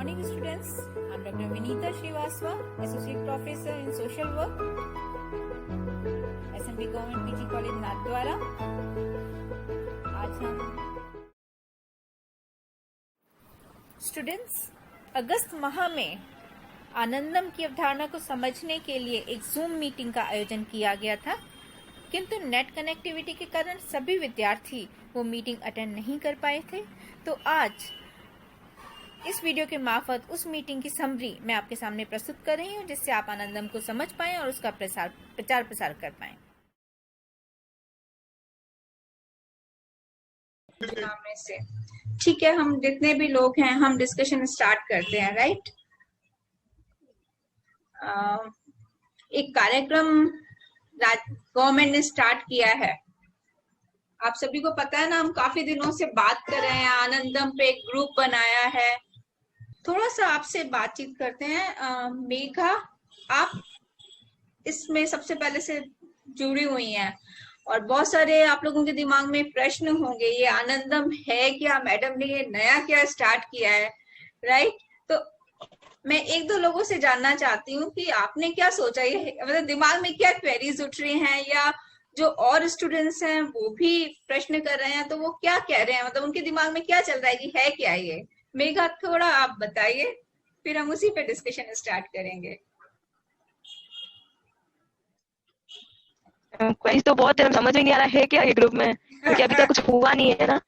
morning, students. I'm Dr. Vinita Srivastava, Associate Professor in Social Work, SMB Government PG College Nathdwara. आज हम students अगस्त माह में आनंदम की अवधारणा को समझने के लिए एक जूम मीटिंग का आयोजन किया गया था, किंतु नेट कनेक्टिविटी के कारण सभी विद्यार्थी वो मीटिंग अटेंड नहीं कर पाए थे। तो आज इस वीडियो के मार्फत उस मीटिंग की समरी मैं आपके सामने प्रस्तुत कर रही हूँ, जिससे आप आनंदम को समझ पाएं और उसका प्रचार प्रसार कर पाएं। में से ठीक है, हम जितने भी लोग हैं हम डिस्कशन स्टार्ट करते हैं। राइट, एक कार्यक्रम गवर्नमेंट ने स्टार्ट किया है। आप सभी को पता है ना, हम काफी दिनों से बात कर रहे हैं, आनंदम पे एक ग्रुप बनाया है। थोड़ा सा आपसे बातचीत करते हैं। मेघा, आप इसमें सबसे पहले से जुड़ी हुई हैं और बहुत सारे आप लोगों के दिमाग में प्रश्न होंगे, ये आनंदम है क्या, मैडम ने ये नया क्या स्टार्ट किया है। राइट, तो मैं एक दो लोगों से जानना चाहती हूँ कि आपने क्या सोचा, ये मतलब दिमाग में क्या क्वेरीज उठ रही हैं, या जो और स्टूडेंट्स हैं वो भी प्रश्न कर रहे हैं तो वो क्या कह रहे हैं, मतलब उनके दिमाग में क्या चल रहा है कि है क्या ये। मेघा, थोड़ा आप बताइए, फिर हम उसी पे डिस्कशन स्टार्ट करेंगे। क्वेरी तो बहुत है, समझ में नहीं आ रहा है क्या ये ग्रुप में, क्योंकि अभी तक कुछ हुआ नहीं है ना।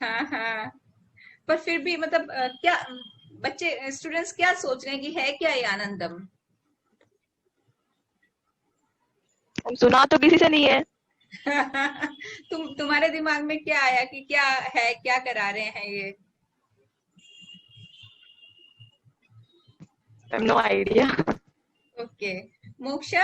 हाँ, पर फिर भी मतलब क्या बच्चे स्टूडेंट्स क्या सोच रहे हैं कि है क्या ये आनंदम। सुना तो किसी से नहीं है। तुम्हारे दिमाग में क्या आया कि क्या है, क्या करा रहे हैं ये। No idea. Okay, Moksha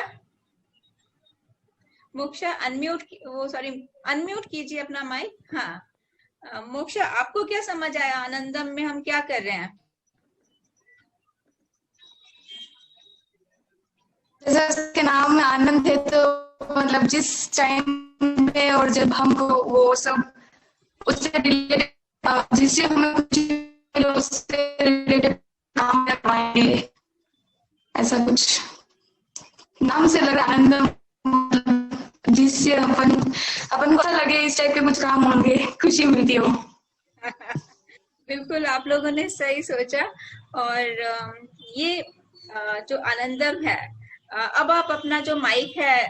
unmute कीजिए अपना माइक। हाँ, मोक्षा, आपको क्या समझ आया आनंदम में हम क्या कर रहे हैं। जैसे इसके नाम में आनंद है, तो मतलब जिस टाइम पे और जब हमको वो सब उससे रिलेटेड, जिससे हमें कुछ उससे रिलेटेड काम करवाएंगे, ऐसा कुछ नाम से लग रहा आनंदम, जिससे अपन को ऐसा लगे इस टाइप के कुछ काम होंगे, खुशी मिलती हो। बिल्कुल, आप लोगों ने सही सोचा। और ये जो आनंदम है, अब आप अपना जो माइक है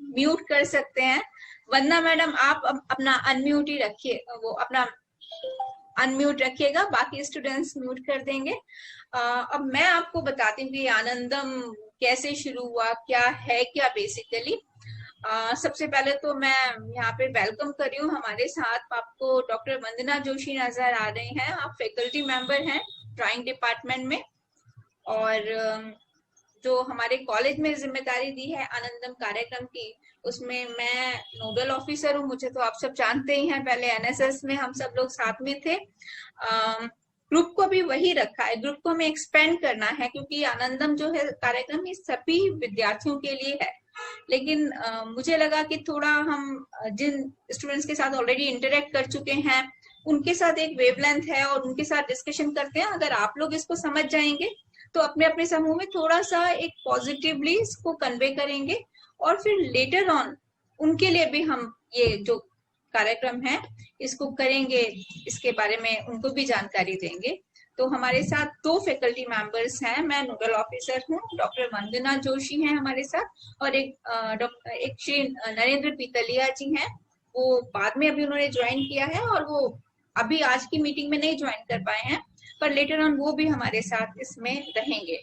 म्यूट कर सकते हैं। वंदना मैडम, आप अपना अनम्यूट ही रखिए, वो अपना अनम्यूट रखिएगा, बाकी स्टूडेंट्स म्यूट कर देंगे। अब मैं आपको बताती हूँ कि आनंदम कैसे शुरू हुआ, क्या है क्या बेसिकली। सबसे पहले तो मैं यहाँ पे वेलकम कर रही हूँ, हमारे साथ आपको डॉक्टर वंदना जोशी नजर आ रही हैं। आप फैकल्टी मेंबर हैं ड्राइंग डिपार्टमेंट में, और जो हमारे कॉलेज में जिम्मेदारी दी है आनंदम कार्यक्रम की, उसमें मैं नोडल ऑफिसर हूँ। मुझे तो आप सब जानते ही हैं, पहले एनएसएस में हम सब लोग साथ में थे। ग्रुप को भी वही रखा है, ग्रुप को हमें एक्सपेंड करना है, क्योंकि आनंदम जो है कार्यक्रम ये सभी विद्यार्थियों के लिए है। लेकिन मुझे लगा कि थोड़ा हम जिन स्टूडेंट्स के साथ ऑलरेडी इंटरेक्ट कर चुके हैं उनके साथ एक वेवलेंथ है और उनके साथ डिस्कशन करते हैं। अगर आप लोग इसको समझ जाएंगे तो अपने अपने समूह में थोड़ा सा एक पॉजिटिवली इसको कन्वे करेंगे, और फिर लेटर ऑन उनके लिए भी हम ये जो कार्यक्रम है इसको करेंगे, इसके बारे में उनको भी जानकारी देंगे। तो हमारे साथ दो फैकल्टी मेंबर्स हैं, मैं नोडल ऑफिसर हूँ, डॉक्टर वंदना जोशी हैं हमारे साथ, और एक श्री नरेंद्र पीतलिया जी हैं। वो बाद में अभी उन्होंने ज्वाइन किया है और वो अभी आज की मीटिंग में नहीं ज्वाइन कर पाए हैं, पर लेटर ऑन वो भी हमारे साथ इसमें रहेंगे।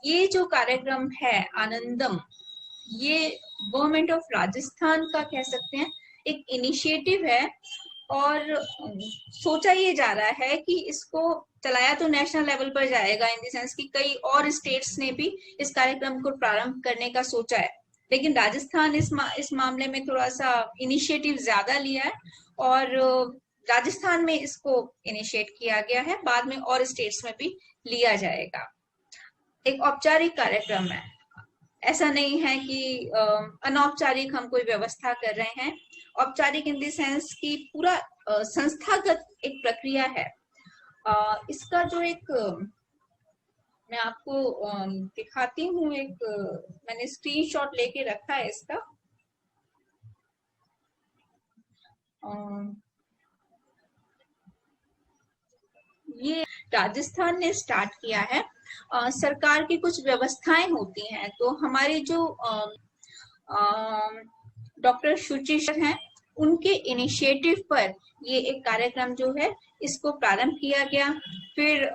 ये जो कार्यक्रम है आनंदम, ये गवर्नमेंट ऑफ राजस्थान का कह सकते हैं एक इनिशिएटिव है, और सोचा ये जा रहा है कि इसको चलाया तो नेशनल लेवल पर जाएगा, इन द सेंस कि कई और स्टेट्स ने भी इस कार्यक्रम को प्रारंभ करने का सोचा है, लेकिन राजस्थान इस मामले में थोड़ा सा इनिशिएटिव ज्यादा लिया है, और राजस्थान में इसको इनिशिएट किया गया है, बाद में और स्टेट्स में भी लिया जाएगा। एक औपचारिक कार्यक्रम है, ऐसा नहीं है कि अनौपचारिक हम कोई व्यवस्था कर रहे हैं। औपचारिक इन द सेंस की पूरा संस्थागत एक प्रक्रिया है। इसका जो एक मैं आपको दिखाती हूँ, एक मैंने स्क्रीनशॉट लेके रखा है इसका। ये राजस्थान ने स्टार्ट किया है। सरकार की कुछ व्यवस्थाएं होती हैं, तो हमारे जो डॉक्टर शुचि सर हैं, उनके इनिशिएटिव पर ये एक कार्यक्रम जो है इसको प्रारंभ किया गया। फिर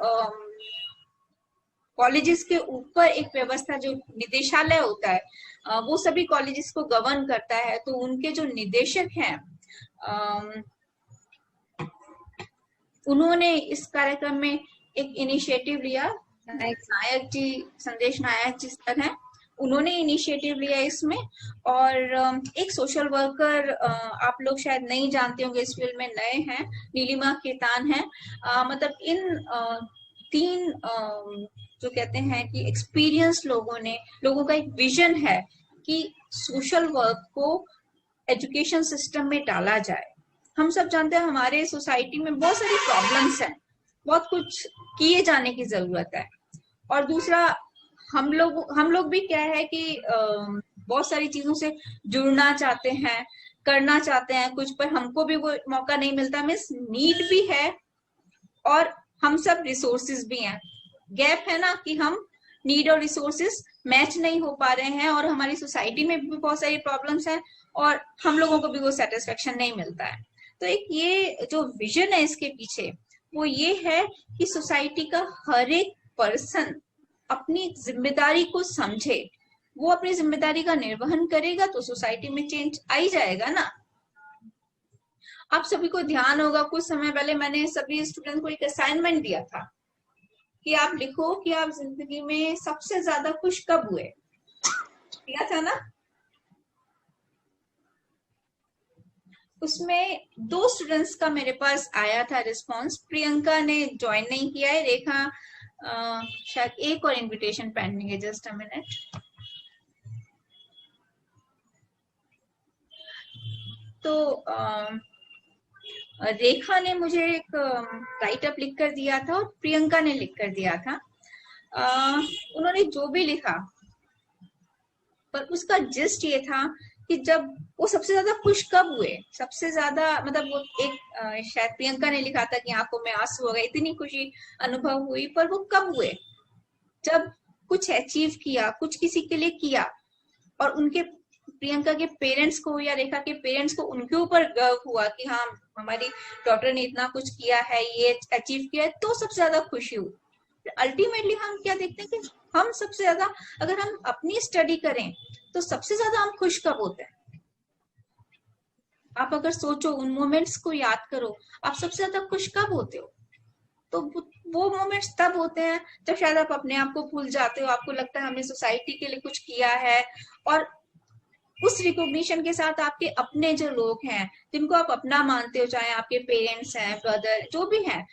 कॉलेजेस के ऊपर एक व्यवस्था, जो निदेशालय होता है, वो सभी कॉलेजेस को गवर्न करता है। तो उनके जो निदेशक हैं, उन्होंने इस कार्यक्रम में एक इनिशिएटिव लिया। नायक जी, संदेश नायक जी सर हैं, उन्होंने इनिशिएटिव लिया इसमें। और एक सोशल वर्कर, आप लोग शायद नहीं जानते होंगे, इस फील्ड में नए हैं, नीलिमा केतान है। मतलब इन तीन जो कहते हैं कि एक्सपीरियंस लोगों का एक विजन है कि सोशल वर्क को एजुकेशन सिस्टम में डाला जाए। हम सब जानते हैं हमारे सोसाइटी में बहुत सारी प्रॉब्लम्स हैं, बहुत कुछ किए जाने की जरूरत है। और दूसरा, हम लोग भी क्या है कि बहुत सारी चीजों से जुड़ना चाहते हैं, करना चाहते हैं कुछ, पर हमको भी वो मौका नहीं मिलता। मीन्स नीड भी है और हम सब रिसोर्सेज भी हैं। गैप है ना कि हम नीड और रिसोर्सेज मैच नहीं हो पा रहे हैं, और हमारी सोसाइटी में भी बहुत सारी प्रॉब्लम्स हैं और हम लोगों को भी वो सेटिस्फेक्शन नहीं मिलता है। तो एक ये जो विजन है इसके पीछे, वो ये है कि सोसाइटी का हर एक पर्सन अपनी जिम्मेदारी को समझे। वो अपनी जिम्मेदारी का निर्वहन करेगा तो सोसाइटी में चेंज आ ही जाएगा ना। आप सभी को ध्यान होगा, कुछ समय पहले मैंने सभी स्टूडेंट को एक असाइनमेंट दिया था कि आप लिखो कि आप जिंदगी में सबसे ज्यादा खुश कब हुए। दिया था ना। उसमें 2 स्टूडेंट्स का मेरे पास आया था रिस्पांस। प्रियंका ने ज्वाइन नहीं किया है, रेखा शायद एक और इनविटेशन पेंडिंग है। Just a minute. तो रेखा ने मुझे एक राइट अप लिख कर दिया था और प्रियंका ने लिख कर दिया था। उन्होंने जो भी लिखा, पर उसका जिस्ट ये था कि जब वो सबसे ज्यादा खुश कब हुए, सबसे ज्यादा मतलब वो एक शायद प्रियंका ने लिखा था कि आंखों में आंसू हो गए, इतनी खुशी अनुभव हुई। पर वो कब हुए? जब कुछ अचीव किया, कुछ किसी के लिए किया, और उनके प्रियंका के पेरेंट्स को या रेखा के पेरेंट्स को उनके ऊपर गर्व हुआ कि हाँ हमारी डॉटर ने इतना कुछ किया है, ये अचीव किया है, तो सबसे ज्यादा खुशी हुई। अल्टीमेटली हम क्या देखते हैं कि हम सबसे ज्यादा, अगर हम अपनी स्टडी करें तो सबसे ज्यादा हम खुश कब होते हैं? आप अगर सोचो, उन मोमेंट्स को याद करो, आप सबसे ज्यादा खुश कब होते हो? तो वो मोमेंट्स तब होते हैं जब शायद आप अपने आप को भूल जाते हो, आपको लगता है हमने सोसाइटी के लिए कुछ किया है, और उस रिकॉग्निशन के साथ आपके अपने जो लोग हैं, जिनको आप अपना मानते हो, चाहे आपके पेरेंट्स हैं, ब्रदर, जो भी हैं,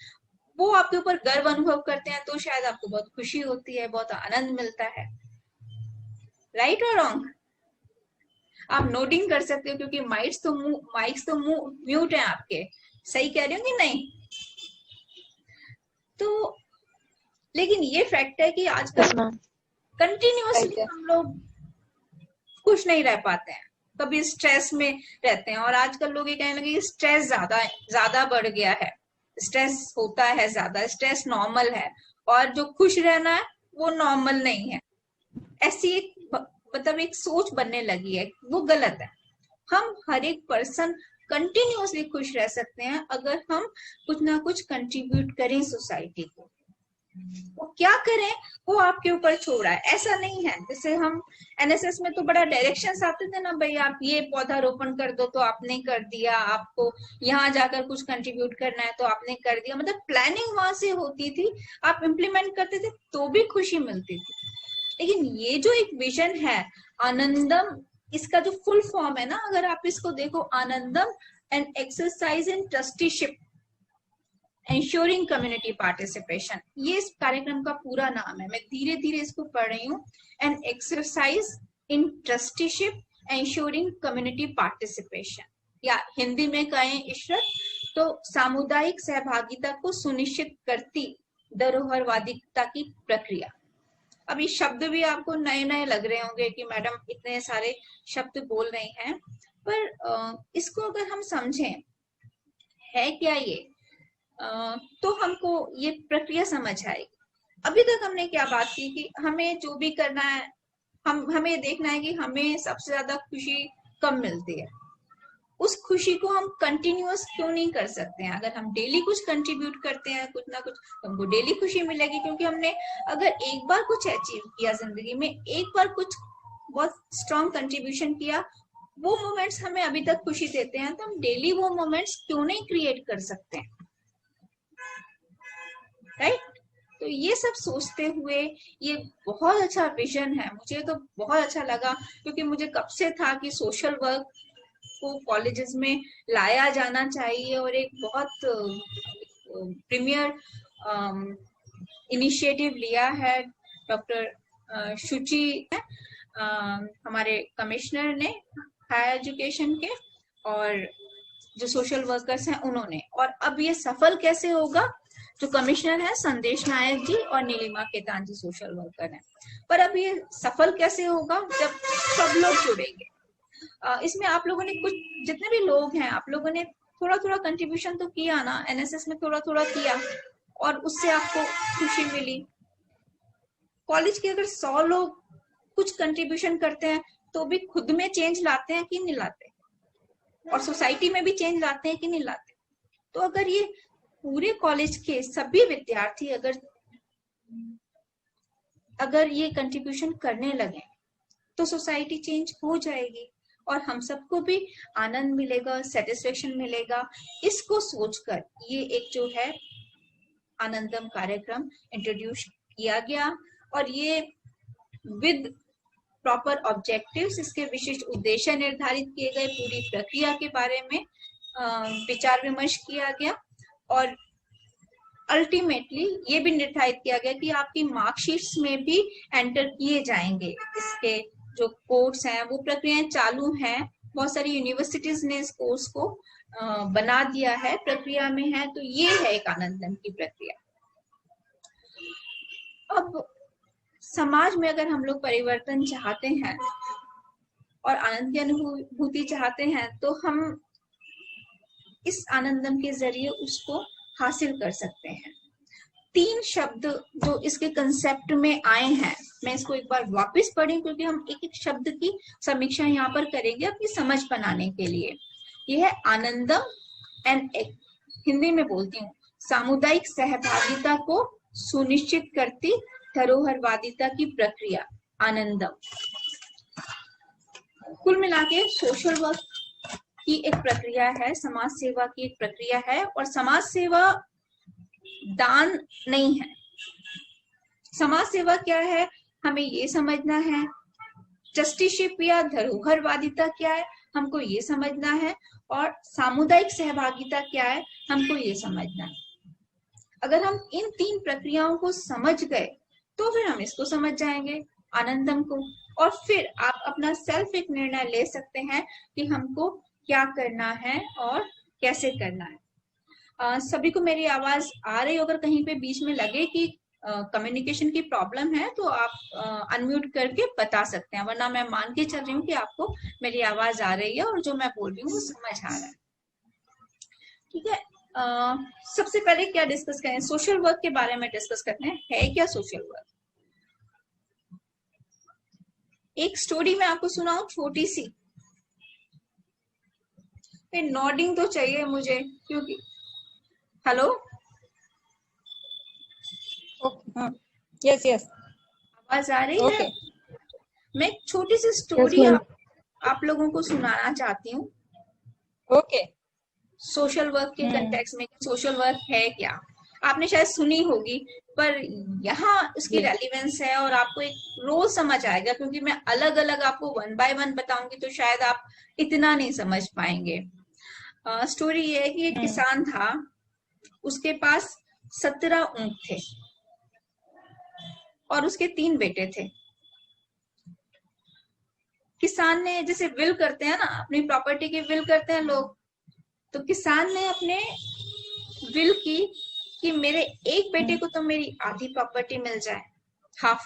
वो आपके ऊपर गर्व अनुभव करते हैं, तो शायद आपको बहुत खुशी होती है, बहुत आनंद मिलता है। राइट और रॉन्ग? आप नोटिंग कर सकते हो, क्योंकि माइक्स तो म्यूट है आपके। सही कह रही हूँ कि नहीं? तो लेकिन ये फैक्ट है कि आजकल कंटिन्यूअसली हम लोग खुश नहीं रह पाते हैं, कभी स्ट्रेस में रहते हैं। और आजकल लोग ये कहने लगे कि स्ट्रेस ज्यादा बढ़ गया है, स्ट्रेस होता है ज्यादा, स्ट्रेस नॉर्मल है, और जो खुश रहना है वो नॉर्मल नहीं है। ऐसी एक मतलब एक सोच बनने लगी है, वो गलत है। हम हर एक पर्सन कंटिन्यूअसली खुश रह सकते हैं अगर हम कुछ ना कुछ कंट्रीब्यूट करें सोसाइटी को। वो क्या करें वो आपके ऊपर छोड़ा है। ऐसा नहीं है, जैसे हम एनएसएस में तो बड़ा डायरेक्शंस आते थे ना, भाई आप ये पौधा रोपण कर दो, तो आपने कर दिया, आपको यहाँ जाकर कुछ कंट्रीब्यूट करना है तो आपने कर दिया। मतलब प्लानिंग वहां से होती थी, आप इम्प्लीमेंट करते थे तो भी खुशी मिलती थी। लेकिन ये जो एक विजन है आनंदम, इसका जो फुल फॉर्म है ना, अगर आप इसको देखो, Anandam an exercise in trusteeship ensuring community participation, ये इस कार्यक्रम का पूरा नाम है। मैं धीरे धीरे इसको पढ़ रही हूँ। N exercise in trusteeship ensuring community participation, या हिंदी में कहें इशरत, तो सामुदायिक सहभागिता को सुनिश्चित करती धरोहरवादिता की प्रक्रिया। अब ये शब्द भी आपको नए नए लग रहे होंगे कि मैडम इतने सारे शब्द बोल रही हैं, पर इसको अगर हम समझें है क्या ये, तो हमको ये प्रक्रिया समझ आएगी। अभी तक हमने क्या बात की कि हमें जो भी करना है, हमें देखना है कि हमें सबसे ज्यादा खुशी कब मिलती है। उस खुशी को हम कंटिन्यूअस क्यों नहीं कर सकते हैं? अगर हम डेली कुछ कंट्रीब्यूट करते हैं, कुछ ना कुछ, तो हमको डेली खुशी मिलेगी, क्योंकि हमने अगर एक बार कुछ अचीव किया जिंदगी में, एक बार कुछ बहुत स्ट्रॉन्ग कंट्रीब्यूशन किया, वो मोमेंट्स हमें अभी तक खुशी देते हैं, तो हम डेली वो मोमेंट्स क्यों नहीं क्रिएट कर सकते हैं, राइट? तो ये सब सोचते हुए ये बहुत अच्छा विजन है, मुझे तो बहुत अच्छा लगा, क्योंकि मुझे कब से था कि सोशल वर्क को कॉलेजेस में लाया जाना चाहिए, और एक बहुत प्रीमियर इनिशिएटिव लिया है डॉक्टर शुचि हमारे कमिश्नर ने हायर एजुकेशन के, और जो सोशल वर्कर्स हैं उन्होंने। और अब ये सफल कैसे होगा? जो कमिश्नर है संदेश नायक जी और नीलिमा केतान जी सोशल वर्कर हैं, पर अब ये सफल कैसे होगा? जब सब लोग जुड़ेंगे। इसमें आप लोगों ने कुछ, जितने भी लोग हैं, आप लोगों ने थोड़ा थोड़ा कंट्रीब्यूशन तो किया ना, एनएसएस में थोड़ा थोड़ा किया, और उससे आपको खुशी मिली। कॉलेज के अगर 100 लोग कुछ कंट्रीब्यूशन करते हैं तो भी खुद में चेंज लाते हैं कि नहीं लाते, और सोसाइटी में भी चेंज लाते हैं कि नहीं लाते। तो अगर ये पूरे कॉलेज के सभी विद्यार्थी अगर ये कंट्रीब्यूशन करने लगे तो सोसाइटी चेंज हो जाएगी, और हम सबको भी आनंद मिलेगा, सेटिस्फेक्शन मिलेगा। इसको सोचकर ये एक जो है आनंदम कार्यक्रम इंट्रोड्यूस किया गया, और ये विद प्रॉपर ऑब्जेक्टिव्स, इसके विशिष्ट उद्देश्य निर्धारित किए गए, पूरी प्रक्रिया के बारे में विचार विमर्श किया गया, और अल्टीमेटली ये भी निर्धारित किया गया कि आपकी मार्कशीट्स में भी एंटर किए जाएंगे इसके जो कोर्स हैं, वो प्रक्रियाएं चालू हैं। बहुत सारी यूनिवर्सिटीज ने इस कोर्स को बना दिया है, प्रक्रिया में है। तो ये है एक आनंदम की प्रक्रिया। अब समाज में अगर हम लोग परिवर्तन चाहते हैं और आनंद की अनुभूति चाहते हैं, तो हम इस आनंदम के जरिए उसको हासिल कर सकते हैं। 3 शब्द जो इसके कंसेप्ट में आए हैं, मैं इसको एक बार वापस पढ़ी, क्योंकि हम एक एक शब्द की समीक्षा यहाँ पर करेंगे अपनी समझ बनाने के लिए। यह है आनंदम एंड हिंदी में बोलती हूँ, सामुदायिक सहभागिता को सुनिश्चित करती धरोहरवादिता की प्रक्रिया, आनंदम। कुल मिला के सोशल वर्क की एक प्रक्रिया है, समाज सेवा की एक प्रक्रिया है, और समाज सेवा दान नहीं है। समाज सेवा क्या है, हमें ये समझना है। जस्टिसशिप या धरोहरवादिता क्या है, हमको ये समझना है। और सामुदायिक सहभागिता क्या है, हमको ये समझना है। अगर हम इन 3 प्रक्रियाओं को समझ गए तो फिर हम इसको समझ जाएंगे, आनंदम को, और फिर आप अपना सेल्फ एक निर्णय ले सकते हैं कि हमको क्या करना है और कैसे करना है। सभी को मेरी आवाज आ रही हो? अगर कहीं पे बीच में लगे कि कम्युनिकेशन की प्रॉब्लम है तो आप अनम्यूट करके बता सकते हैं, वरना मैं मान के चल रही हूँ कि आपको मेरी आवाज आ रही है और जो मैं बोल रही हूँ वो समझ आ रहा है। ठीक है, सबसे पहले क्या डिस्कस करें? सोशल वर्क के बारे में डिस्कस करते हैं। है क्या सोशल वर्क? एक स्टोरी मैं आपको सुनाऊं छोटी सी, फिर नॉडिंग तो चाहिए मुझे, क्योंकि हेलो, यस यस, आवाज आ रही है? मैं एक छोटी सी स्टोरी आप लोगों को सुनाना चाहती हूँ। ओके। सोशल वर्क के कंटेक्स्ट में सोशल वर्क है क्या, आपने शायद सुनी होगी, पर यहाँ इसकी रेलिवेंस है और आपको एक रोल समझ आएगा, क्योंकि मैं अलग अलग आपको 1 बाय 1 बताऊंगी तो शायद आप इतना नहीं समझ पाएंगे। स्टोरी ये है कि एक किसान था, उसके पास 17 ऊंट थे और उसके 3 बेटे थे। किसान ने, जैसे विल करते हैं ना, अपनी प्रॉपर्टी की विल करते हैं लोग, तो किसान ने अपने विल की कि मेरे एक बेटे को तो मेरी आधी प्रॉपर्टी मिल जाए, हाफ,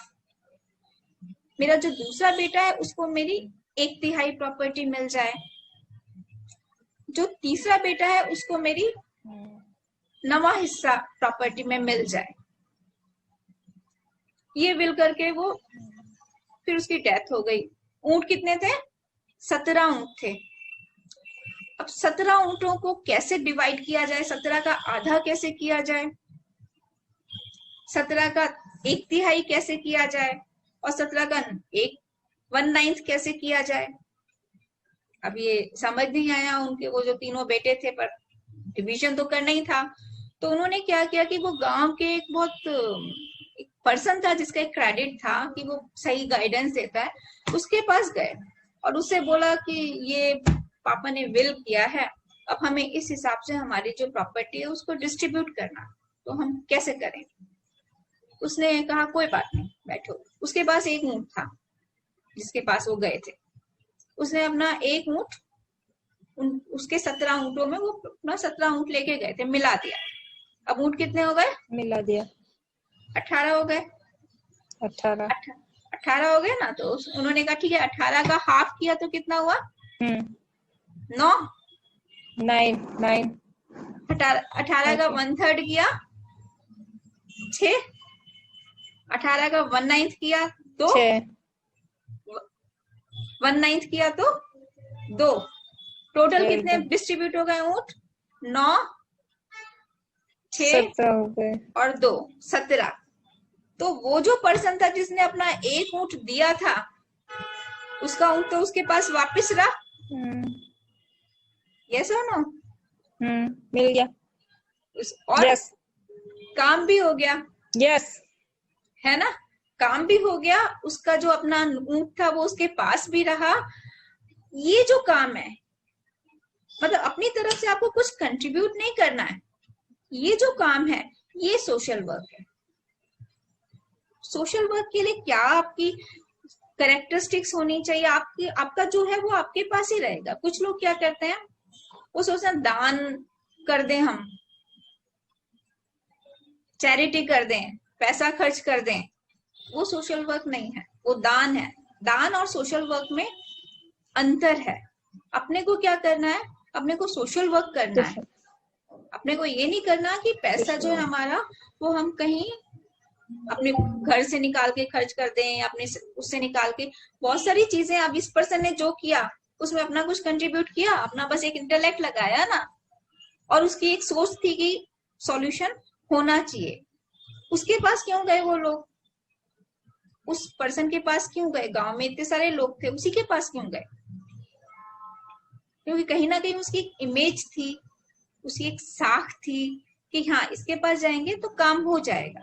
मेरा जो दूसरा बेटा है उसको मेरी 1/3 प्रॉपर्टी मिल जाए, जो तीसरा बेटा है उसको मेरी 9वां हिस्सा प्रॉपर्टी में मिल जाए। ये विल करके वो फिर उसकी डेथ हो गई। ऊंट कितने थे? 17 ऊंट थे। अब 17 ऊंटों को कैसे डिवाइड किया जाए, 17 का आधा कैसे किया जाए, 17 का 1/3 कैसे किया जाए, और 17 का 1/9 कैसे किया जाए। अब ये समझ नहीं आया उनके, वो जो तीनों बेटे थे, पर डिवीजन तो करना ही था। तो उन्होंने क्या किया कि वो गांव के एक बहुत पर्सन था जिसका एक क्रेडिट था कि वो सही गाइडेंस देता है, उसके पास गए और उससे बोला कि ये पापा ने विल किया है, अब हमें इस हिसाब से हमारी जो प्रॉपर्टी है उसको डिस्ट्रीब्यूट करना, तो हम कैसे करें। उसने कहा कोई बात नहीं, बैठो। उसके पास एक ऊंट था जिसके पास वो गए थे, उसने अपना एक ऊंट उसके 17 ऊंटों में वो अपना 17 ऊंट लेके गए थे, मिला दिया। अब ऊंट कितने हो गए? मिला दिया 18 हो गए। 18 हो गए ना, तो उन्होंने कहा ठीक है, 18 का हाफ किया तो कितना हुआ? 9। 9 18 का 1/3 किया 6, 18 का 1/9 किया 2, 1/9 किया तो 2। टोटल कितने डिस्ट्रीब्यूट हो गए ऊंट? 9, 6 17 हो गए और 2, 17। तो वो जो पर्सन था जिसने अपना एक ऊंट दिया था, उसका ऊंट तो उसके पास वापस रहा। यस और नो? मिल गया। और यस काम भी हो गया, यस है ना? काम भी हो गया, उसका जो अपना ऊंट था वो उसके पास भी रहा। ये जो काम है, मतलब अपनी तरफ से आपको कुछ कंट्रीब्यूट नहीं करना है, ये जो काम है ये सोशल वर्क है। सोशल वर्क के लिए क्या आपकी कैरेक्टरिस्टिक्स होनी चाहिए, आपकी आपका जो है वो आपके पास ही रहेगा। कुछ लोग क्या करते हैं, वो सोचते हैं दान कर दें, हम चैरिटी कर दें, पैसा खर्च कर दें, वो सोशल वर्क नहीं है, वो दान है। दान और सोशल वर्क में अंतर है। अपने को क्या करना है, अपने को सोशल वर्क करना है। अपने को ये नहीं करना कि पैसा जो है हमारा वो हम कहीं अपने घर से निकाल के खर्च कर दें, अपने उससे निकाल के। बहुत सारी चीजें, अब इस पर्सन ने जो किया उसमें अपना कुछ कंट्रीब्यूट किया, अपना बस एक इंटेलेक्ट लगाया ना, और उसकी एक सोच थी कि सॉल्यूशन होना चाहिए। उसके पास क्यों गए वो लोग? उस पर्सन के पास क्यों गए? गांव में इतने सारे लोग थे, उसी के पास क्यों गए? क्योंकि कहीं ना कहीं उसकी एक इमेज थी, उसकी एक साख थी कि हाँ इसके पास जाएंगे तो काम हो जाएगा।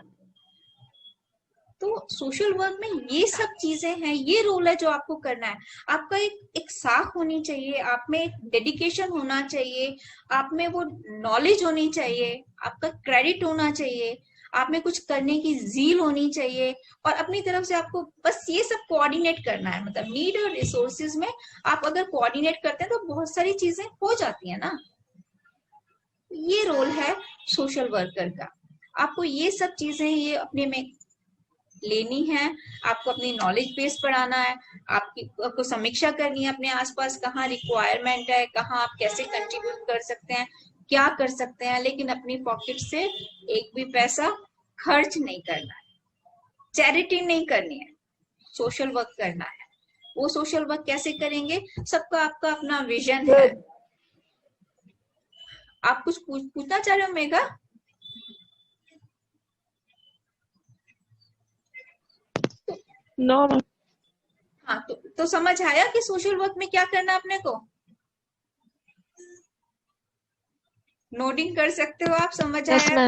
तो सोशल वर्क में ये सब चीजें हैं, ये रोल है जो आपको करना है। आपका एक साख होनी चाहिए, आप में एक डेडिकेशन होना चाहिए, आप में वो नॉलेज होनी चाहिए, आपका क्रेडिट होना चाहिए, आप में कुछ करने की जील होनी चाहिए, और अपनी तरफ से आपको बस ये सब कोऑर्डिनेट करना है। मतलब नीड और रिसोर्सेज में आप अगर कोऑर्डिनेट करते हैं तो बहुत सारी चीजें हो जाती है ना। ये रोल है सोशल वर्कर का। आपको ये सब चीजें ये अपने में लेनी है, आपको अपनी नॉलेज बेस बढ़ाना है, आपको समीक्षा करनी है अपने आसपास, कहाँ रिक्वायरमेंट है, कहाँ आप कैसे कंट्रीब्यूट कर सकते हैं, क्या कर सकते हैं, लेकिन अपनी पॉकेट से एक भी पैसा खर्च नहीं करना है, चैरिटी नहीं करनी है, सोशल वर्क करना है। वो सोशल वर्क कैसे करेंगे? सबका आपका अपना विजन है। आप कुछ पूछना चाह रहे हो मेघा? नो हाँ, तो समझ आया कि सोशल वर्क में क्या करना है अपने को? नोटिंग कर सकते हो आप, समझ आया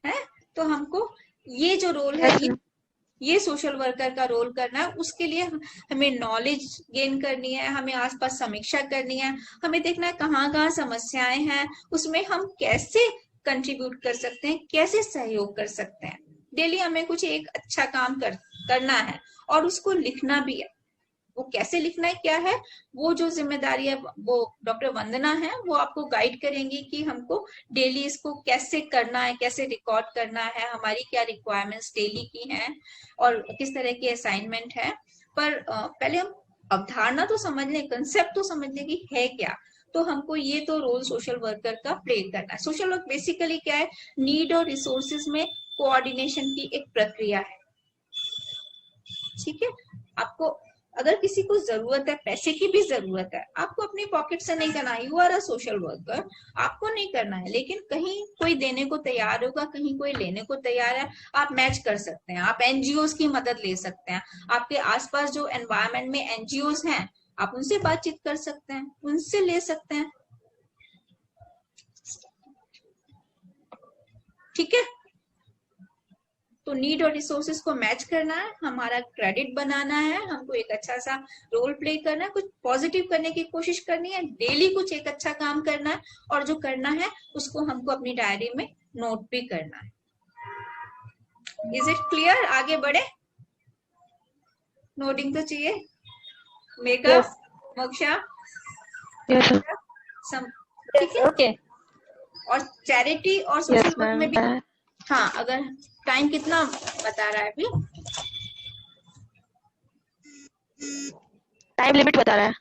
है? तो हमको ये जो रोल है, ये सोशल वर्कर का रोल करना है। उसके लिए हमें नॉलेज गेन करनी है, हमें आसपास समीक्षा करनी है, हमें देखना है कहाँ समस्याएं हैं, उसमें हम कैसे कंट्रीब्यूट कर सकते हैं, कैसे सहयोग कर सकते हैं। डेली हमें कुछ एक अच्छा काम करना है और उसको लिखना भी है। वो कैसे लिखना है क्या है, वो जो जिम्मेदारी है वो डॉक्टर वंदना है, वो आपको गाइड करेंगी कि हमको डेली इसको कैसे करना है, कैसे रिकॉर्ड करना है, हमारी क्या रिक्वायरमेंट्स डेली की हैं और किस तरह की असाइनमेंट है। पर पहले हम अवधारणा तो समझ लें, कंसेप्ट तो समझ लें कि है क्या। तो हमको ये तो रोल सोशल वर्कर का प्ले करना है। सोशल वर्क बेसिकली क्या है, नीड और रिसोर्सेज में कोऑर्डिनेशन की एक प्रक्रिया है। ठीक है, आपको अगर किसी को जरूरत है, पैसे की भी जरूरत है, आपको अपनी पॉकेट से नहीं करना है, you are a social worker, आपको नहीं करना है, लेकिन कहीं कोई देने को तैयार होगा, कहीं कोई लेने को तैयार है, आप मैच कर सकते हैं, आप एनजीओज की मदद ले सकते हैं। आपके आसपास जो एनवायरमेंट में एनजीओज हैं, आप उनसे बातचीत कर सकते हैं, उनसे ले सकते हैं। ठीक है, तो नीड और रिसोर्सेज को मैच करना है, हमारा क्रेडिट बनाना है, हमको एक अच्छा सा रोल प्ले करना है, कुछ पॉजिटिव करने की कोशिश करनी है, डेली कुछ एक अच्छा काम करना है, और जो करना है उसको हमको अपनी डायरी में नोट भी करना है। Is it clear? आगे बढ़े, नोटिंग तो चाहिए। मेकअप, मोक्षा, ठीक है। ओके, और चैरिटी और सोशल यस वर्क में भी, मैम। हाँ, अगर टाइम कितना बता रहा है अभी? टाइम लिमिट बता रहा है।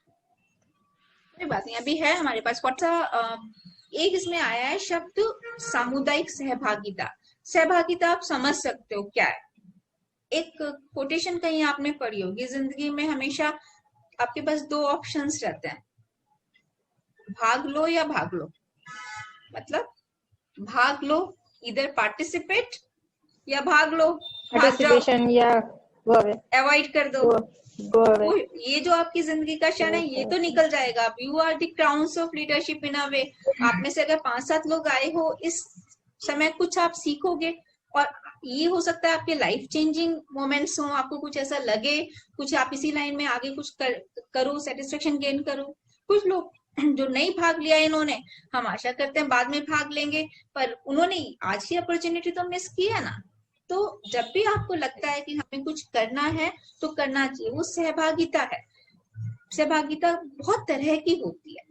कोई बात नहीं, अभी है हमारे पास। कौन सा एक इसमें आया है शब्द, सामुदायिक सहभागिता। सहभागिता आप समझ सकते हो क्या है। एक कोटेशन कहीं आपने पढ़ी होगी, जिंदगी में हमेशा आपके पास दो ऑप्शंस रहते हैं, भाग लो या भाग लो। मतलब भाग लो, इधर पार्टिसिपेट, या भाग लो, पार्टिसिपेशन या अवॉइड कर दो। तो ये जो आपकी जिंदगी का क्षण है, ये तो निकल जाएगा। You are the crowns of leadership in a way. आप में से अगर 5-7 लोग आए हो, इस समय कुछ आप सीखोगे, और ये हो सकता है आपके लाइफ चेंजिंग मोमेंट्स हो, आपको कुछ ऐसा लगे, कुछ आप इसी लाइन में आगे कुछ करो, सेटिस्फेक्शन गेन करो। कुछ लोग जो नहीं भाग लिया इन्होंने, हम आशा करते हैं बाद में भाग लेंगे, पर उन्होंने आज की अपॉर्चुनिटी तो मिस की है ना। तो जब भी आपको लगता है कि हमें कुछ करना है तो करना चाहिए, वो सहभागिता है। सहभागिता बहुत तरह की होती है।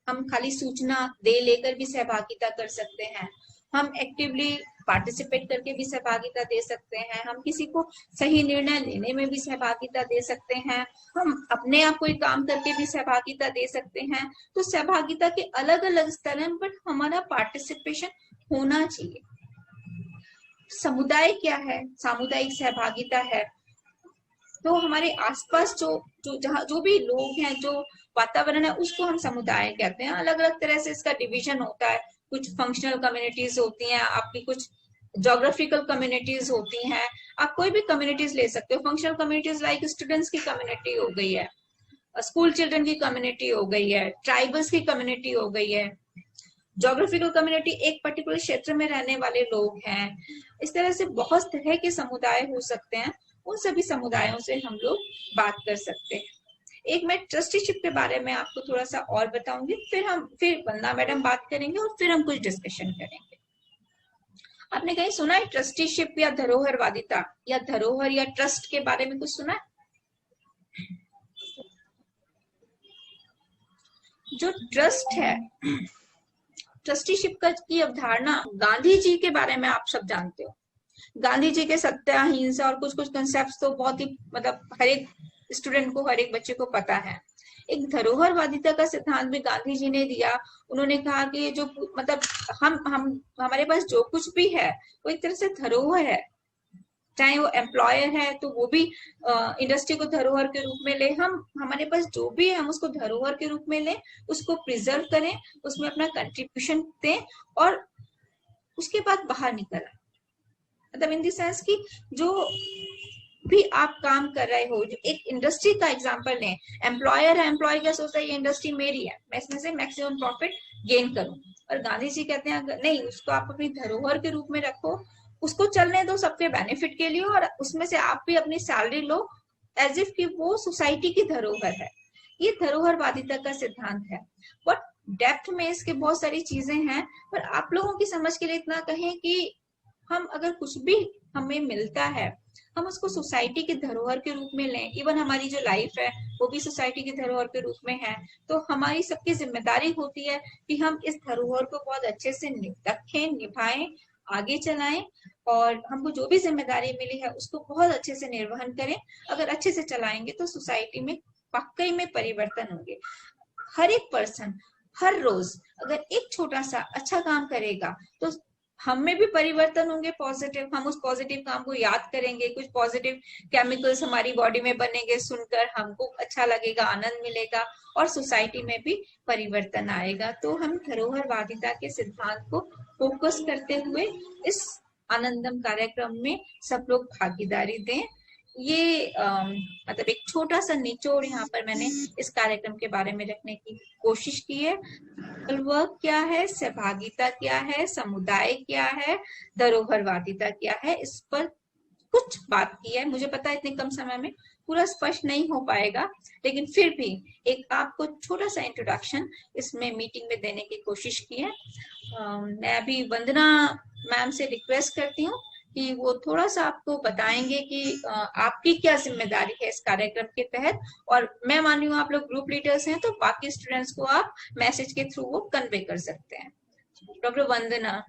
हम खाली सूचना दे लेकर भी सहभागिता कर सकते हैं, हम एक्टिवली पार्टिसिपेट करके भी सहभागिता दे सकते हैं, हम किसी को सही निर्णय लेने में भी सहभागिता दे सकते हैं, हम अपने आप कोई काम करके भी सहभागिता दे सकते हैं। तो सहभागिता के अलग अलग स्तर हैं, बट हमारा पार्टिसिपेशन होना चाहिए। समुदाय क्या है? सामुदायिक सहभागिता है तो हमारे आसपास जो भी लोग हैं, जो वातावरण है, उसको हम समुदाय कहते हैं। अलग अलग तरह से इसका डिवीजन होता है। कुछ फंक्शनल कम्युनिटीज होती हैं, आपकी कुछ जोग्राफिकल कम्युनिटीज होती हैं। आप कोई भी कम्युनिटीज ले सकते हो। फंक्शनल कम्युनिटीज लाइक स्टूडेंट्स की कम्युनिटी हो गई है, स्कूल चिल्ड्रन की कम्युनिटी हो गई है, ट्राइबल्स की कम्युनिटी हो गई है। जोग्राफिकल कम्युनिटी एक पर्टिकुलर क्षेत्र में रहने वाले लोग हैं। इस तरह से बहुत तरह के समुदाय हो सकते हैं। उन सभी समुदायों से हम लोग बात कर सकते हैं। एक मैं ट्रस्टीशिप के बारे में आपको थोड़ा सा और बताऊंगी, फिर वंदना मैडम बात करेंगे और फिर हम कुछ डिस्कशन करेंगे। आपने कहीं सुना है ट्रस्टीशिप या धरोहरवादिता या धरोहर या ट्रस्ट के बारे में कुछ सुना है? जो ट्रस्ट है, ट्रस्टीशिप की अवधारणा गांधी जी के बारे में आप सब जानते हो। गांधी जी के सत्य अहिंसा और कुछ कुछ कंसेप्ट तो बहुत ही मतलब हर एक स्टूडेंट को, हर एक बच्चे को पता है। एक धरोहरवादिता का सिद्धांत भी गांधी जी ने दिया। उन्होंने कहा कि जो मतलब हमारे पास जो कुछ भी है वो एक तरह से धरोहर है। चाहे वो एम्प्लॉयर है तो वो भी इंडस्ट्री को धरोहर के रूप में ले, हमारे पास जो भी है हम उसको धरोहर के रूप में लें, उसको प्रिजर्व करें, उसमें अपना कंट्रीब्यूशन दें और उसके बाद बाहर निकल आए। मतलब इन द सेंस कि जो भी आप काम कर रहे हो, जो एक इंडस्ट्री का एग्जांपल लें, एम्प्लॉयर है, एम्प्लॉय क्या सोचता है ये इंडस्ट्री मेरी है, मैं इसमें से मैक्सिमम प्रॉफिट गेन करूं। और गांधी जी कहते हैं नहीं, उसको आप अपनी धरोहर के रूप में रखो, उसको चलने दो सबके बेनिफिट के लिए, और उसमें से आप भी अपनी सैलरी लो एज इफ कि वो सोसाइटी की धरोहर है। ये धरोहरवादिता का सिद्धांत है। बट डेप्थ में इसके बहुत सारी चीजें हैं, पर आप लोगों की समझ के लिए इतना कहें कि हम अगर कुछ भी हमें मिलता है, हम उसको सोसाइटी के धरोहर के रूप में लें। इवन हमारी जो लाइफ है वो भी सोसाइटी के धरोहर के रूप में है। तो हमारी सबकी जिम्मेदारी होती है कि हम इस धरोहर को बहुत अच्छे से रखें, निभाएं, आगे चलाएं, और हमको जो भी जिम्मेदारी मिली है उसको बहुत अच्छे से निर्वहन करें। अगर अच्छे से चलाएंगे तो सोसाइटी में वाकई में परिवर्तन होंगे। हर एक पर्सन हर रोज अगर एक छोटा सा अच्छा काम करेगा तो हम में भी परिवर्तन होंगे पॉजिटिव। हम उस पॉजिटिव काम को याद करेंगे, कुछ पॉजिटिव केमिकल्स हमारी बॉडी में बनेंगे, सुनकर हमको अच्छा लगेगा, आनंद मिलेगा, और सोसाइटी में भी परिवर्तन आएगा। तो हम धरोहरवादिता के सिद्धांत को फोकस करते हुए इस आनंदम कार्यक्रम में सब लोग भागीदारी दें। ये मतलब एक छोटा सा निचोड़ यहाँ पर मैंने इस कार्यक्रम के बारे में रखने की कोशिश की है। वर्क क्या है, सहभागिता क्या है, समुदाय क्या है, धरोहरवादिता क्या है, इस पर कुछ बात की है। मुझे पता है इतने कम समय में पूरा स्पष्ट नहीं हो पाएगा, लेकिन फिर भी एक आपको छोटा सा इंट्रोडक्शन इसमें मीटिंग में देने की कोशिश की है। मैं अभी वंदना मैम से रिक्वेस्ट करती हूँ कि वो थोड़ा सा आपको बताएंगे कि आपकी क्या जिम्मेदारी है इस कार्यक्रम के तहत, और मैं मान रही हूँ आप लोग ग्रुप लीडर्स हैं तो बाकी स्टूडेंट्स को आप मैसेज के थ्रू वो कन्वे कर सकते हैं। Doctor Vandana.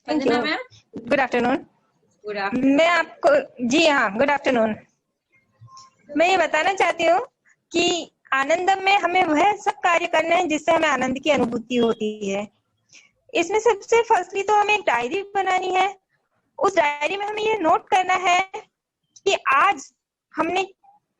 Vandana ma'am, good afternoon. Good afternoon. मैं आपको, जी हाँ, गुड आफ्टरनून। मैं ये बताना चाहती हूँ कि आनंदम में हमें वह सब कार्य करना है जिससे हमें आनंद की अनुभूति होती है। इसमें सबसे फर्स्टली तो हमें एक डायरी बनानी है। उस डायरी में हमें ये नोट करना है कि आज हमने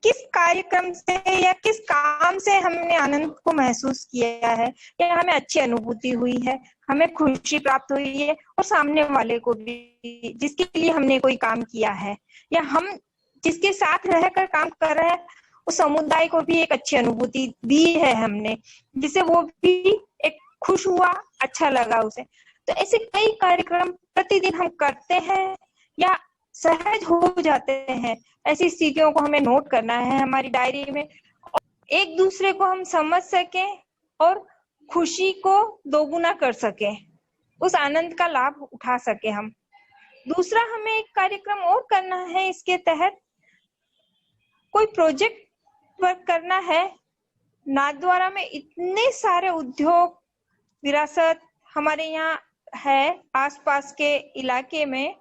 किस कार्यक्रम से या किस काम से हमने आनंद को महसूस किया है, या हमें अच्छी अनुभूति हुई है, हमें खुशी प्राप्त हुई है, और सामने वाले को भी जिसके लिए हमने कोई काम किया है, या हम जिसके साथ रहकर काम कर रहे हैं उस समुदाय को भी एक अच्छी अनुभूति दी है हमने, जिससे वो भी एक खुश हुआ, अच्छा लगा उसे। तो ऐसे कई कार्यक्रम प्रतिदिन हम करते हैं या सहज हो जाते हैं। ऐसी स्थितियों को हमें नोट करना है हमारी डायरी में, एक दूसरे को हम समझ सके और खुशी को दोगुना कर सके, उस आनंद का लाभ उठा सके हम। दूसरा, हमें एक कार्यक्रम और करना है इसके तहत, कोई प्रोजेक्ट वर्क करना है। नाथद्वारा में इतने सारे उद्योग विरासत हमारे यहाँ है आसपास के इलाके में।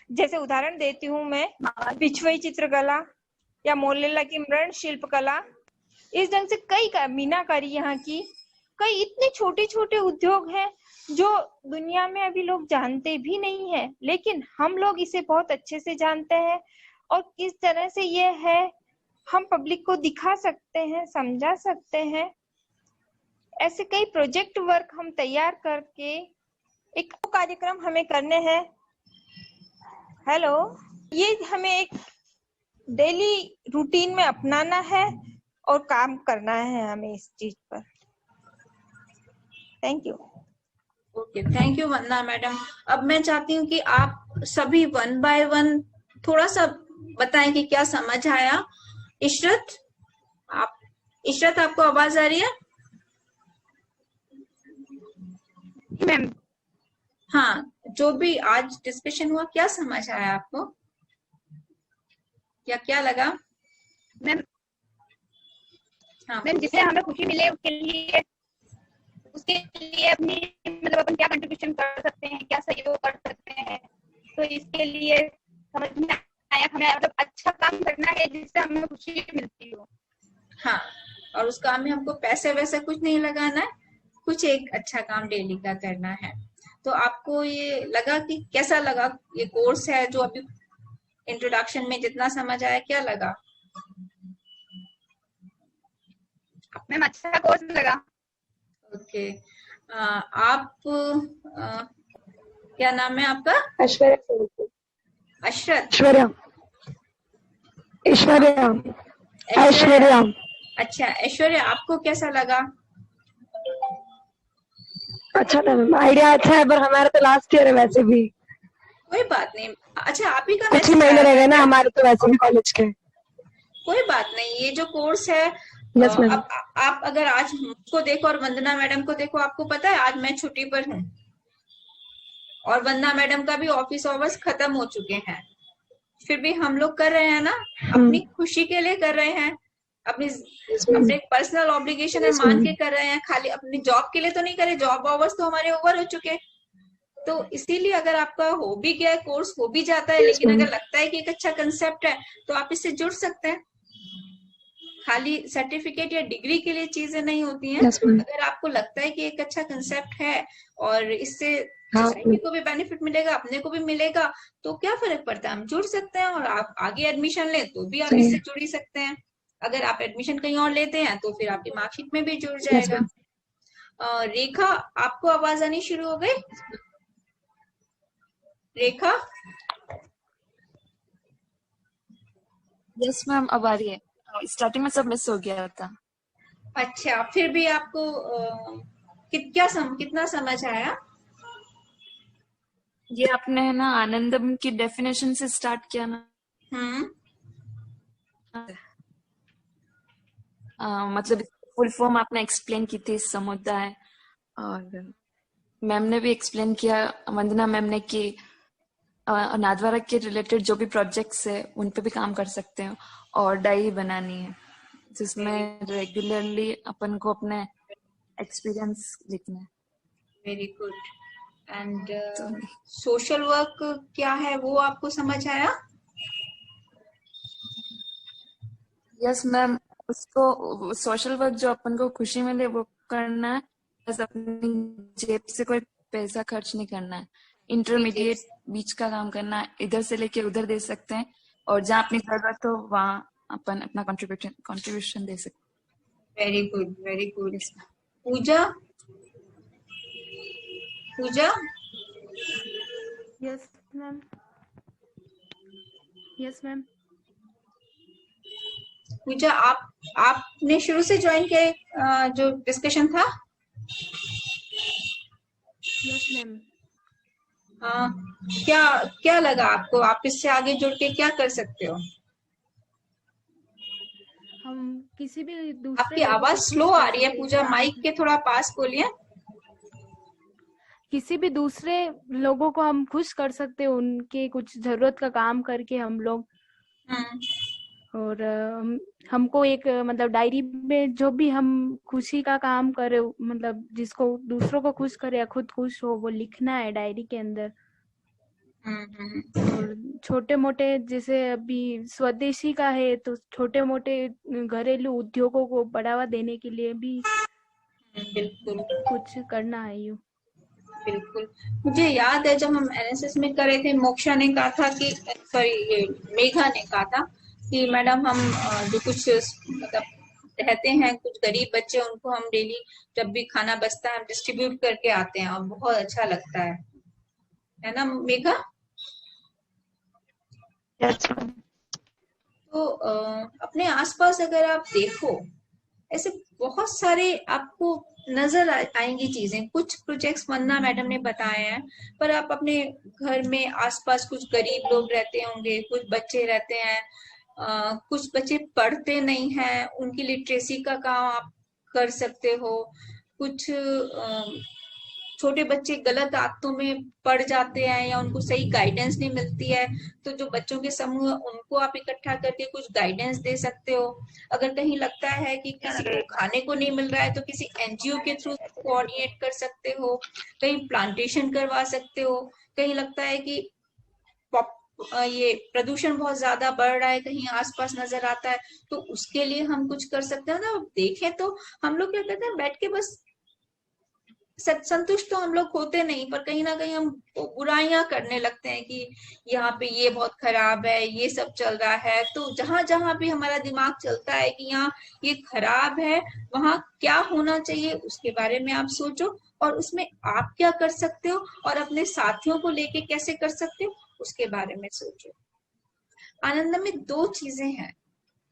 जैसे उदाहरण देती हूँ मैं, पिछवई चित्रकला या मोलेला की मृण शिल्प कला, इस ढंग से कई मीनाकारी यहाँ की, कई इतने छोटे छोटे उद्योग हैं जो दुनिया में अभी लोग जानते भी नहीं है, लेकिन हम लोग इसे बहुत अच्छे से जानते हैं। और किस तरह से ये है हम पब्लिक को दिखा सकते हैं, समझा सकते हैं। ऐसे कई प्रोजेक्ट वर्क हम तैयार करके एक कार्यक्रम हमें करने हैं। हेलो, ये हमें एक डेली रूटीन में अपनाना है और काम करना है हमें इस चीज पर। Thank you. Okay, thank you Vandana madam. अब मैं चाहती हूँ कि आप सभी वन बाय वन थोड़ा सा बताएं कि क्या समझ आया। इशरत, आपको आवाज आ रही है? मैम, हाँ, जो भी आज डिस्कशन हुआ क्या समझ आया आपको, क्या लगा? मैम, हाँ मैम, जिससे हमें खुशी मिले उसके लिए अपनी मतलब अपन क्या कंट्रीब्यूशन कर सकते हैं, क्या सहयोग कर सकते हैं, तो इसके लिए समझ में आया हमें मतलब अच्छा काम करना है जिससे हमें खुशी मिलती हो। हाँ, और उस काम में हमको पैसे वैसे कुछ नहीं लगाना है, कुछ एक अच्छा काम डेली का करना है। तो आपको ये लगा कि कैसा लगा ये कोर्स है जो अभी इंट्रोडक्शन में जितना समझ आया, क्या लगा? मैम, अच्छा कोर्स लगा। ओके, आप क्या नाम है आपका? ऐश्वर्या। अशरत? ऐश्वर्या। अच्छा, ऐश्वर्या, आपको कैसा लगा? अच्छा था मैम, आइडिया अच्छा है, पर हमारा तो लास्ट ईयर है वैसे भी। कोई बात नहीं। अच्छा, आप ही का कुछ ही महीने रह गए ना हमारे तो वैसे भी कॉलेज के। कोई बात नहीं, ये जो कोर्स है Yes, ma'am. आप अगर आज मुझको देखो और वंदना मैडम को देखो, आपको पता है आज मैं छुट्टी पर हूँ, और वंदना मैडम का भी ऑफिस आवर्स खत्म हो चुके हैं, फिर भी हम लोग कर रहे हैं ना, अपनी खुशी के लिए कर रहे हैं, अपने पर्सनल ऑब्लिगेशन है मान के कर रहे हैं, खाली अपनी जॉब के लिए तो नहीं करे, जॉब आवर्स तो हमारे ओवर हो चुके। तो इसीलिए अगर आपका हो भी गया है, कोर्स हो भी जाता है, लेकिन अगर लगता है कि एक अच्छा कंसेप्ट है तो आप इससे जुड़ सकते हैं। खाली सर्टिफिकेट या डिग्री के लिए चीजें नहीं होती हैं। अगर आपको लगता है कि एक अच्छा कंसेप्ट है और इससे सोसाइटी को भी बेनिफिट मिलेगा, अपने को भी मिलेगा, तो क्या फर्क पड़ता है, हम जुड़ सकते हैं। और आप आगे एडमिशन लें तो भी आप इससे जुड़ ही सकते हैं। अगर आप एडमिशन कहीं और लेते हैं तो फिर आपकी मार्कशीट में भी जुड़ जाएगा। रेखा, आपको आवाज आनी शुरू हो गई? रेखा? यस मैम, अब आ रही है। स्टार्टिंग में सब मिस हो गया था। अच्छा, फिर भी आपको कितना समझ आया? ये आपने है ना आनंदम की डेफिनेशन से स्टार्ट किया ना। मतलब फुल फॉर्म आपने एक्सप्लेन की थी, समुदाय, और मैम ने भी एक्सप्लेन किया, वंदना मैम ने, कि नादवारा के रिलेटेड जो भी प्रोजेक्ट्स है उन पे भी काम कर सकते हैं, और डायरी बनानी है जिसमें रेगुलरली अपन को अपने एक्सपीरियंस लिखना है। Very good. And social work क्या है वो आपको समझ आया? यस मैम, उसको सोशल वर्क जो अपन को खुशी मिले वो करना है, बस अपनी जेब से कोई पैसा खर्च नहीं करना है। इंटरमीडिएट बीच का काम करना है, इधर से लेके उधर दे सकते हैं, और जहाँ अपनी जरूरत हो वहाँ अपन अपना कंट्रीब्यूशन दे सकते हैं। Very good, very good. Pooja? Pooja? Yes ma'am. Yes ma'am. Pooja, आपने शुरू से ज्वाइन किया जो डिस्कशन था? Yes ma'am. क्या लगा आपको? आप इससे आगे जुड़ के क्या कर सकते हो? हम किसी भी दूसरे, आपकी आवाज स्लो आ रही है पूजा, माइक के थोड़ा पास बोलिए। किसी भी दूसरे लोगों को हम खुश कर सकते हैं, उनके कुछ जरूरत का काम करके हम लोग। और हमको एक मतलब डायरी में जो भी हम खुशी का काम करे, मतलब जिसको दूसरों को खुश करे या खुद खुश हो, वो लिखना है डायरी के अंदर। और छोटे मोटे, जैसे अभी स्वदेशी का है, तो छोटे मोटे घरेलू उद्योगों को बढ़ावा देने के लिए भी बिल्कुल कुछ करना है। यू बिल्कुल, मुझे याद है जब हम एनएसएस में कर रहे थे, मोक्षा ने कहा था कि, सॉरी, ये मेघा ने कहा था कि मैडम हम जो कुछ मतलब रहते हैं, कुछ गरीब बच्चे, उनको हम डेली जब भी खाना बचता है हम डिस्ट्रीब्यूट करके आते हैं, और बहुत अच्छा लगता है ना मेघा? तो अपने आसपास अगर आप देखो, ऐसे बहुत सारे आपको नजर आएंगी चीजें। कुछ प्रोजेक्ट्स वंदना मैडम ने बताए हैं, पर आप अपने घर में आसपास कुछ गरीब लोग रहते होंगे, कुछ बच्चे रहते हैं, कुछ बच्चे पढ़ते नहीं हैं, उनकी लिटरेसी का काम आप कर सकते हो। कुछ छोटे बच्चे गलत आदतों में पड़ जाते हैं या उनको सही गाइडेंस नहीं मिलती है, तो जो बच्चों के समूह उनको आप इकट्ठा करके कुछ गाइडेंस दे सकते हो। अगर कहीं लगता है कि किसी को खाने को नहीं मिल रहा है तो किसी एनजीओ के थ्रू कोऑर्डिनेट कर सकते हो, कहीं प्लांटेशन करवा सकते हो। कहीं लगता है कि ये प्रदूषण बहुत ज्यादा बढ़ रहा है, कहीं आसपास नजर आता है, तो उसके लिए हम कुछ कर सकते हैं ना। देखें तो हम लोग क्या करते हैं, बैठ के बस संतुष्ट तो हम लोग होते नहीं, पर कहीं ना कहीं हम बुराइयां करने लगते हैं कि यहाँ पे ये बहुत खराब है, ये सब चल रहा है। तो जहां जहां भी हमारा दिमाग चलता है कि यहाँ ये खराब है, वहां क्या होना चाहिए उसके बारे में आप सोचो, और उसमें आप क्या कर सकते हो और अपने साथियों को लेके कैसे कर सकते हो उसके बारे में सोचो। आनंदम में 2 चीजें हैं।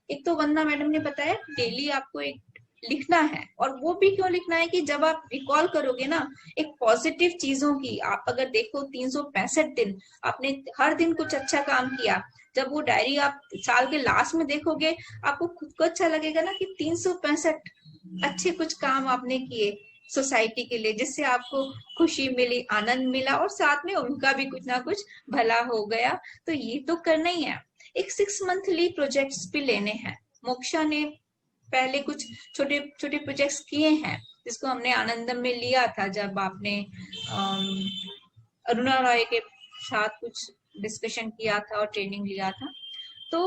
एक तो वंदना मैडम ने बताया, डेली आपको एक लिखना है, और वो भी क्यों लिखना है कि जब आप रिकॉल करोगे ना एक पॉजिटिव चीजों की, आप अगर देखो 365 दिन आपने हर दिन कुछ अच्छा काम किया, जब वो डायरी आप साल के लास्ट में देखोगे, आपको खुद को अच्छा लगेगा ना कि 365 अच्छे कुछ काम आपने किए। सोसाइटी के लिए, जिससे आपको खुशी मिली, आनंद मिला और साथ में उनका भी कुछ ना कुछ भला हो गया। तो ये तो करना ही है। एक 6 मंथली प्रोजेक्ट्स भी लेने हैं। मोक्षा ने पहले कुछ छोटे छोटे प्रोजेक्ट्स किए हैं, जिसको हमने आनंदम में लिया था जब आपने अरुणा रॉय के साथ कुछ डिस्कशन किया था और ट्रेनिंग लिया था। तो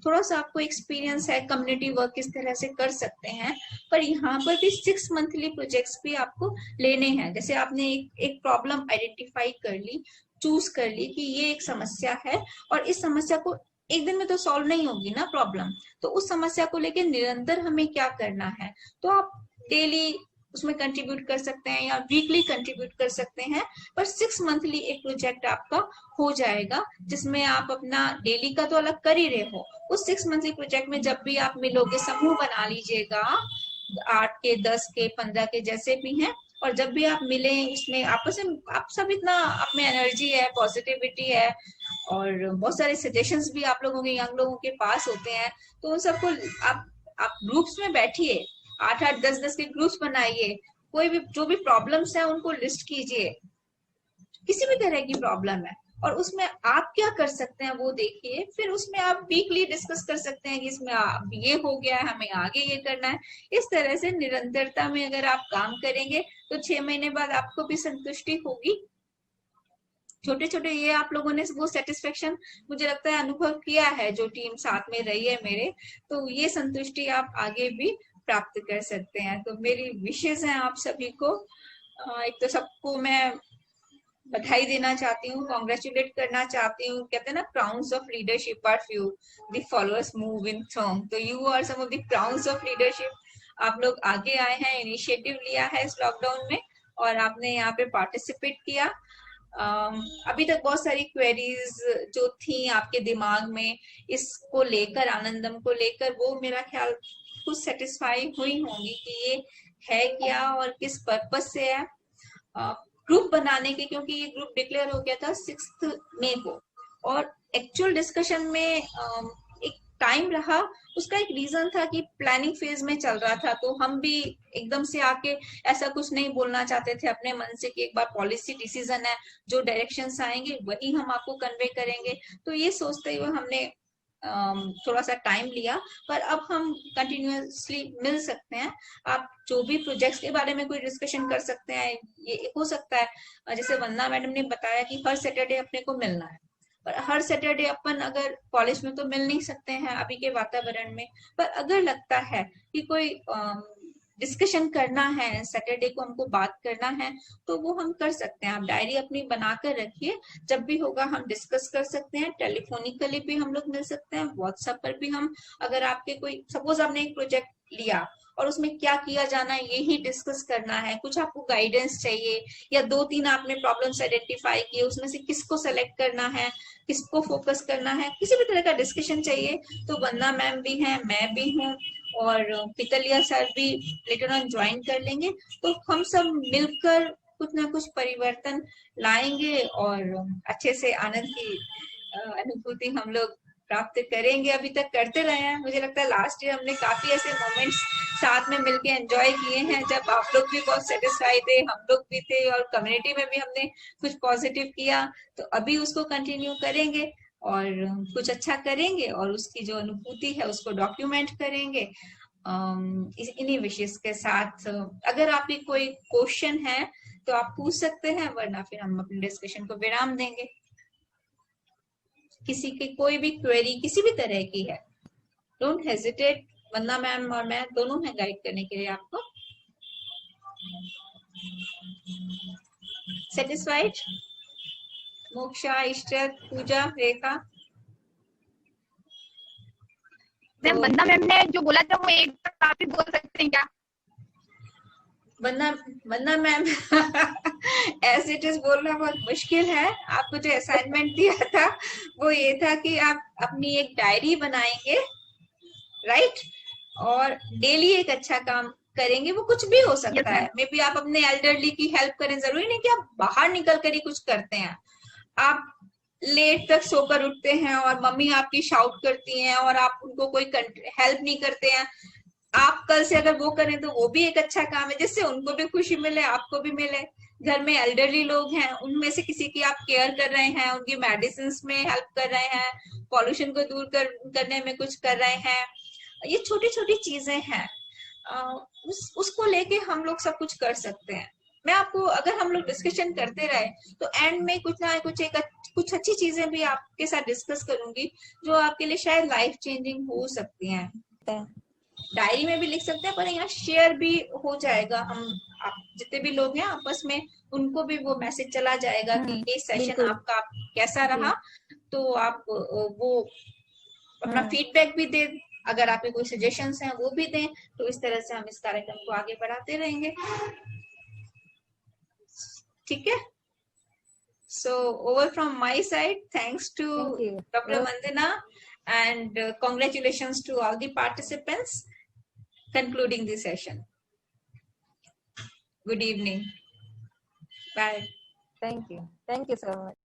थोड़ा सा आपको एक्सपीरियंस है कम्युनिटी वर्क किस तरह से कर सकते हैं। पर यहाँ पर भी 6 मंथली प्रोजेक्ट्स भी आपको लेने हैं। जैसे आपने एक प्रॉब्लम आइडेंटिफाई कर ली, चूज कर ली कि ये एक समस्या है और इस समस्या को एक दिन में तो सॉल्व नहीं होगी ना प्रॉब्लम, तो उस समस्या को लेकर निरंतर हमें क्या करना है। तो आप डेली उसमें कंट्रीब्यूट कर सकते हैं या वीकली कंट्रीब्यूट कर सकते हैं, पर 6 मंथली एक प्रोजेक्ट आपका हो जाएगा, जिसमें आप अपना डेली का तो अलग कर ही रहे हो। उस 6 मंथली प्रोजेक्ट में जब भी आप मिलोगे, समूह बना लीजिएगा, 8 के, 10 के, 15 के, जैसे भी हैं, और जब भी आप मिले उसमें आपस में आप सब इतना आप में एनर्जी है, पॉजिटिविटी है और बहुत सारे सजेशंस भी आप लोगों के, यंग लोगों के पास होते हैं। तो उन सबको आप ग्रुप्स में बैठिए, 8-8, 10-10 के ग्रुप्स बनाइए, कोई भी जो भी प्रॉब्लम्स है उनको लिस्ट कीजिए, किसी भी तरह की प्रॉब्लम है, और उसमें आप क्या कर सकते हैं वो देखिए। फिर उसमें आप वीकली डिस्कस कर सकते हैं कि इसमें ये हो गया है, हमें आगे ये करना है। इस तरह से निरंतरता में अगर आप काम करेंगे तो 6 महीने बाद आपको भी संतुष्टि होगी। छोटे छोटे ये आप लोगों ने वो सेटिस्फेक्शन मुझे लगता है अनुभव किया है, जो टीम साथ में रही है मेरे, तो ये संतुष्टि आप आगे भी प्राप्त कर सकते हैं। तो मेरी विशेष है आप सभी को। एक तो सबको मैं बधाई देना चाहती हूँ, कॉन्ग्रेचुलेट करना चाहती हूँ। कहते हैं ना, crowns of leadership are few, the followers move in throng. तो you are some of the crowns of leadership. आप लोग आगे आए हैं, इनिशिएटिव लिया है इस लॉकडाउन में और आपने यहाँ पे पार्टिसिपेट किया। अभी तक बहुत सारी क्वेरीज जो थी आपके दिमाग में इसको लेकर, आनंदम को लेकर, वो मेरा ख्याल कुछ सेटिस्फाई हुई होंगी कि ये है क्या और किस पर्पज से है। ग्रुप बनाने के, क्योंकि ये ग्रुप डिक्लेयर हो गया था 6 मई को, और एक्चुअल डिस्कशन में एक टाइम रहा, उसका एक रीजन था कि प्लानिंग फेज में चल रहा था। तो हम भी एकदम से आके ऐसा कुछ नहीं बोलना चाहते थे अपने मन से कि एक बार पॉलिसी डिसीजन है, जो डायरेक्शंस आएंगे वही हम आपको कन्वे करेंगे। तो ये सोचते हुए हमने थोड़ा सा टाइम लिया, पर अब हम कंटिन्यूअसली मिल सकते हैं। आप जो भी प्रोजेक्ट्स के बारे में कोई डिस्कशन कर सकते हैं। ये हो सकता है जैसे वंदना मैडम ने बताया कि हर सैटरडे अपने को मिलना है, पर हर सैटरडे अपन अगर कॉलेज में तो मिल नहीं सकते हैं अभी के वातावरण में, पर अगर लगता है कि कोई डिस्कशन करना है, सैटरडे को हमको बात करना है, तो वो हम कर सकते हैं। आप डायरी अपनी बनाकर रखिए, जब भी होगा हम डिस्कस कर सकते हैं। टेलीफोनिकली भी हम लोग मिल सकते हैं, व्हाट्सएप पर भी हम, अगर आपके कोई, सपोज आपने एक प्रोजेक्ट लिया और उसमें क्या किया जाना है यही डिस्कस करना है, कुछ आपको गाइडेंस चाहिए, या 2-3 आपने प्रॉब्लम्स आइडेंटिफाई किए, उसमें से किसको सेलेक्ट करना है, किसको फोकस करना है, किसी भी तरह का डिस्कशन चाहिए, तो वंदना मैम भी हैं, मैं भी हूँ और पितलिया सर भी लेटर ऑन ज्वाइन कर लेंगे। तो हम सब मिलकर कुछ ना कुछ परिवर्तन लाएंगे और अच्छे से आनंद की अनुभूति हम लोग प्राप्त करेंगे। अभी तक करते रहे हैं, मुझे लगता है लास्ट ईयर हमने काफी ऐसे मोमेंट्स साथ में मिलके एंजॉय किए हैं, जब आप लोग भी बहुत सेटिस्फाई थे, हम लोग भी थे, और कम्युनिटी में भी हमने कुछ पॉजिटिव किया। तो अभी उसको कंटिन्यू करेंगे और कुछ अच्छा करेंगे और उसकी जो अनुभूति है उसको डॉक्यूमेंट करेंगे। इन्हीं विशेष के साथ अगर आपकी कोई क्वेश्चन है तो आप पूछ सकते हैं, वरना फिर हम अपने डिस्कशन को विराम देंगे। किसी की कोई भी क्वेरी किसी भी तरह की है, डोंट हेजिटेट, वंदना मैम और मैं दोनों हैं गाइड करने के लिए आपको। सेटिस्फाइड? मोक्षा, इष्टत, पूजा, रेखा? मैम वंदना मैम ने जो बोला था वो एक बार आप भी बोल सकते हैं क्या? वंदना मैम एज इट इज बोलना बहुत मुश्किल है। आपको जो असाइनमेंट दिया था वो ये था कि आप अपनी एक डायरी बनाएंगे, राइट, और डेली एक अच्छा काम करेंगे। वो कुछ भी हो सकता है, मे बी आप अपने एल्डरली की हेल्प करें, जरूरी नहीं कि आप बाहर निकल कर ही कुछ करते हैं। आप लेट तक सोकर उठते हैं और मम्मी आपकी शाउट करती हैं और आप उनको कोई हेल्प नहीं करते हैं, आप कल से अगर वो करें तो वो भी एक अच्छा काम है, जिससे उनको भी खुशी मिले, आपको भी मिले। घर में एल्डरली लोग हैं, उनमें से किसी की आप केयर कर रहे हैं, उनकी मेडिसिन में हेल्प कर रहे हैं, पॉल्यूशन को दूर करने में कुछ कर रहे हैं। ये छोटी छोटी चीजें हैं, उसको लेके हम लोग सब कुछ कर सकते हैं। मैं आपको, अगर हम लोग डिस्कशन करते रहे तो एंड में कुछ ना कुछ अच्छी चीजें भी आपके साथ डिस्कस करूंगी, जो आपके लिए शायद लाइफ चेंजिंग हो सकती हैं। डायरी में भी लिख सकते हैं, पर यहाँ शेयर भी हो जाएगा। आप जितने भी लोग हैं आपस में, उनको भी वो मैसेज चला जाएगा कि ये सेशन आपका कैसा रहा। तो आप वो अपना फीडबैक भी दे, अगर आपके कोई सजेशंस हैं वो भी दें। तो इस तरह से हम इस कार्यक्रम को आगे बढ़ाते रहेंगे। ठीक है। So over from my side, thanks to Dr. Vandana, and congratulations to all the participants. Concluding the session. Good evening. Bye. Thank you so much.